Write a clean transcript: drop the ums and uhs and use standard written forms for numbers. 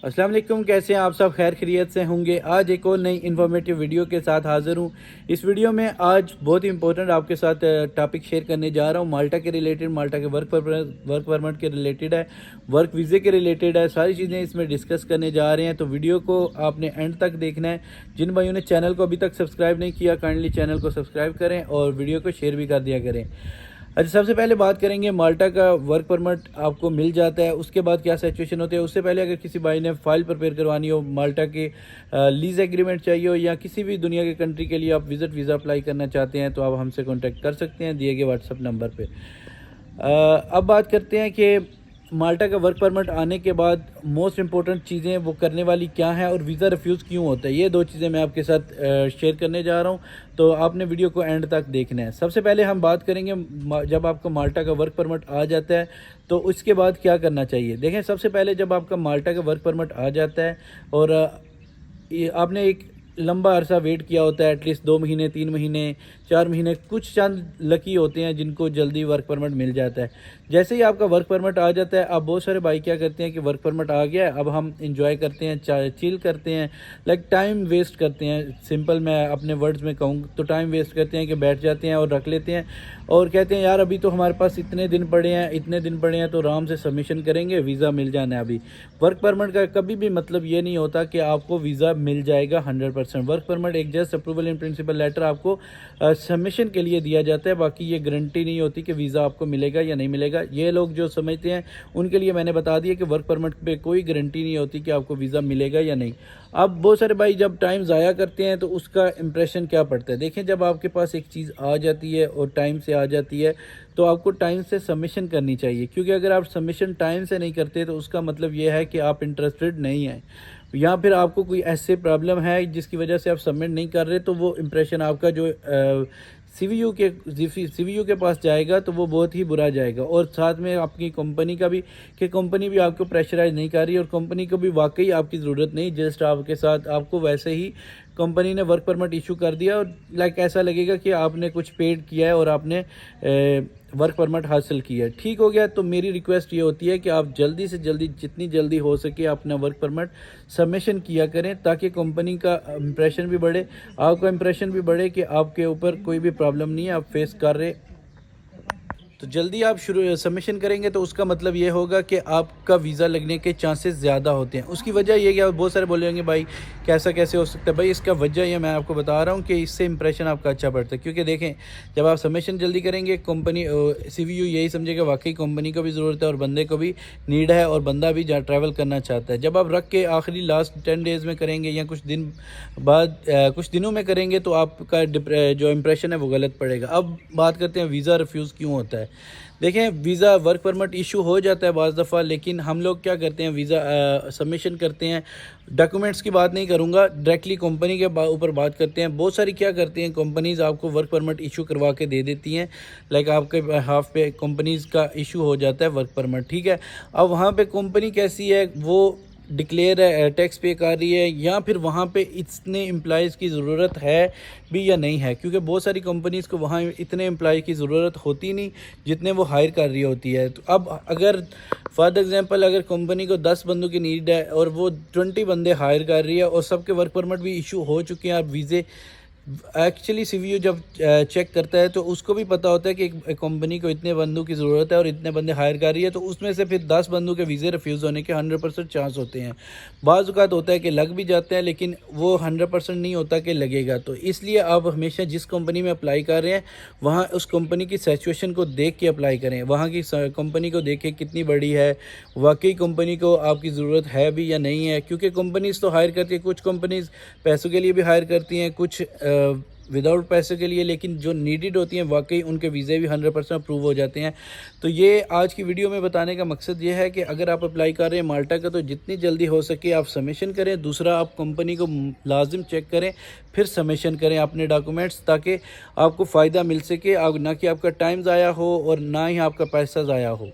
अस्सलाम वालेकुम, कैसे हैं आप सब? खैर खैरियत से होंगे। आज एक और नई इन्फॉर्मेटिव वीडियो के साथ हाज़िर हूँ। इस वीडियो में आज बहुत ही इंपॉर्टेंट आपके साथ टॉपिक शेयर करने जा रहा हूँ। माल्टा के रिलेटेड, माल्टा के वर्क परमिट के रिलेटेड है, वर्क वीज़े के रिलेटेड है। सारी चीज़ें इसमें डिस्कस करने जा रहे हैं, तो वीडियो को आपने एंड तक देखना है। जिन भाइयों ने चैनल को अभी तक सब्सक्राइब नहीं किया, काइंडली चैनल को सब्सक्राइब करें और वीडियो को शेयर भी कर दिया करें। अच्छा, सबसे पहले बात करेंगे माल्टा का वर्क परमिट आपको मिल जाता है, उसके बाद क्या सिचुएशन होती है। उससे पहले अगर किसी भाई ने फ़ाइल प्रिपेयर करवानी हो, माल्टा के लीज़ एग्रीमेंट चाहिए हो, या किसी भी दुनिया के कंट्री के लिए आप विज़िट वीज़ा अप्लाई करना चाहते हैं, तो आप हमसे कॉन्टैक्ट कर सकते हैं दिए गए व्हाट्सअप नंबर पे। अब बात करते हैं कि माल्टा का वर्क परमिट आने के बाद मोस्ट इंपॉर्टेंट चीज़ें वो करने वाली क्या हैं और वीज़ा रिफ्यूज़ क्यों होता है। ये दो चीज़ें मैं आपके साथ शेयर करने जा रहा हूँ, तो आपने वीडियो को एंड तक देखना है। सबसे पहले हम बात करेंगे जब आपका माल्टा का वर्क परमिट आ जाता है तो उसके बाद क्या करना चाहिए। देखें, सबसे पहले जब आपका माल्टा का वर्क परमिट आ जाता है और आपने एक लंबा अरसा वेट किया होता है, एटलीस्ट 2 महीने, 3 महीने, 4 महीने, कुछ चंद लकी होते हैं जिनको जल्दी वर्क परमिट मिल जाता है। जैसे ही आपका वर्क परमिट आ जाता है, अब बहुत सारे भाई क्या करते हैं कि वर्क परमिट आ गया है, अब हम इंजॉय करते हैं, चिल करते हैं, लाइक टाइम वेस्ट करते हैं। सिंपल मैं अपने वर्ड्स में कहूँ तो टाइम वेस्ट करते हैं कि बैठ जाते हैं और रख लेते हैं और कहते हैं यार अभी तो हमारे पास इतने दिन पड़े हैं तो आराम से सबमिशन करेंगे, वीज़ा मिल जाना है। अभी वर्क परमिट का कभी भी मतलब ये नहीं होता कि आपको वीज़ा मिल जाएगा 100%। वर्क परमिट एक just approval in principle letter आपको सबमिशन के लिए दिया जाता है, बाकी ये गारंटी नहीं होती कि वीज़ा आपको मिलेगा या नहीं मिलेगा। ये लोग जो समझते हैं उनके लिए मैंने बता दिया कि वर्क परमिट पे कोई गारंटी नहीं होती कि आपको वीज़ा मिलेगा या नहीं। अब बहुत सारे भाई जब टाइम ज़ाया करते हैं तो उसका इम्प्रेशन क्या पड़ता है। देखें, जब आपके पास एक चीज़ आ जाती है और टाइम से आ जाती है तो आपको टाइम से सबमिशन करनी चाहिए, क्योंकि अगर आप सबमिशन टाइम से नहीं करते तो उसका मतलब ये है कि आप इंटरेस्टेड नहीं हैं या फिर आपको कोई ऐसे प्रॉब्लम है जिसकी वजह से आप सबमिट नहीं कर रहे, तो वो इम्प्रेशन आपका जो सीवीयू के पास जाएगा तो वो बहुत ही बुरा जाएगा। और साथ में आपकी कंपनी का भी, कि कंपनी भी आपको प्रेशराइज नहीं कर रही और कंपनी को भी वाकई आपकी ज़रूरत नहीं, जिस स्टाफ के साथ आपको वैसे ही कंपनी ने वर्क परमिट इशू कर दिया और लाइक ऐसा लगेगा कि आपने कुछ पेड किया है और आपने वर्क परमिट हासिल किया है। ठीक हो गया, तो मेरी रिक्वेस्ट ये होती है कि आप जल्दी से जल्दी, जितनी जल्दी हो सके, अपना वर्क परमिट सबमिशन किया करें ताकि कंपनी का इंप्रेशन भी बढ़े, आपका इंप्रेशन भी बढ़े कि आपके ऊपर कोई भी प्रॉब्लम नहीं है, आप फेस कर रहे। तो जल्दी आप सबमिशन करेंगे तो उसका मतलब ये होगा कि आपका वीज़ा लगने के चांसेस ज़्यादा होते हैं। उसकी वजह ये क्या, बहुत सारे बोलेंगे भाई कैसे हो सकता है। भाई इसका वजह ये मैं आपको बता रहा हूँ कि इससे इंप्रेशन आपका अच्छा बढ़ता है। क्योंकि देखें, जब आप सबमिशन जल्दी करेंगे, कंपनी सीवीयू यही समझेगा वाकई कंपनी को भी ज़रूरत है और बंदे को भी नीड है और बंदा भी जहाँ ट्रैवल करना चाहता है। जब आप रख के आखिरी लास्ट 10 डेज़ में करेंगे या कुछ दिन बाद कुछ दिनों में करेंगे तो आपका जो इंप्रेशन है वो गलत पड़ेगा। अब बात करते हैं वीज़ा रिफ्यूज़ क्यों होता है। देखें, वीज़ा वर्क परमिट इशू हो जाता है बाज़ दफ़ा, लेकिन हम लोग क्या करते हैं, वीज़ा सबमिशन करते हैं। डॉक्यूमेंट्स की बात नहीं करूँगा, डायरेक्टली कंपनी के ऊपर बात करते हैं। बहुत सारी क्या करती हैं कंपनीज़, आपको वर्क परमिट इशू करवा के दे देती हैं, लाइक आपके हाफ पे कंपनीज़ का इशू हो जाता है वर्क परमिट, ठीक है। अब वहाँ पे कंपनी कैसी है, वो डिक्लेयर टैक्स पे कर रही है या फिर वहाँ पे इतने एम्प्लॉइज़ की ज़रूरत है भी या नहीं है, क्योंकि बहुत सारी कंपनीज़ को वहाँ इतने एम्प्लॉय की ज़रूरत होती नहीं जितने वो हायर कर रही होती है। तो अब अगर फॉर एग्जांपल अगर कंपनी को 10 बंदों की नीड है और वो 20 बंदे हायर कर रही है और सबके वर्क परमिट भी इशू हो चुके हैं, अब वीज़े एक्चुअली सीवीयू जब चेक करता है तो उसको भी पता होता है कि एक कंपनी को इतने बंदों की ज़रूरत है और इतने बंदे हायर कर रही है, तो उसमें से फिर 10 बंदों के वीज़े रिफ्यूज़ होने के 100% चांस होते हैं। बाज़ औक़ात होता है कि लग भी जाते हैं, लेकिन वो 100% नहीं होता कि लगेगा। तो इसलिए आप हमेशा जिस कंपनी में अप्लाई कर रहे हैं वहाँ उस कंपनी की सिचुएशन को देख के अप्लाई करें, वहाँ की कंपनी को देखें कितनी बड़ी है, वाकई कंपनी को आपकी ज़रूरत है भी या नहीं है। क्योंकि कंपनीज़ तो हायर करती है, कुछ कंपनीज़ पैसों के लिए भी हायर करती हैं, कुछ विदाउट पैसे के लिए, लेकिन जो नीडेड होती हैं वाकई उनके वीज़े भी 100% अप्रूव हो जाते हैं। तो ये आज की वीडियो में बताने का मकसद ये है कि अगर आप अप्लाई कर रहे हैं माल्टा का तो जितनी जल्दी हो सके आप सबमिशन करें। दूसरा, आप कंपनी को लाजिम चेक करें, फिर सबमिशन करें अपने डॉक्यूमेंट्स, ताकि आपको फ़ायदा मिल सके, ना कि आपका टाइम ज़ाया हो और ना ही आपका पैसा ज़ाया हो।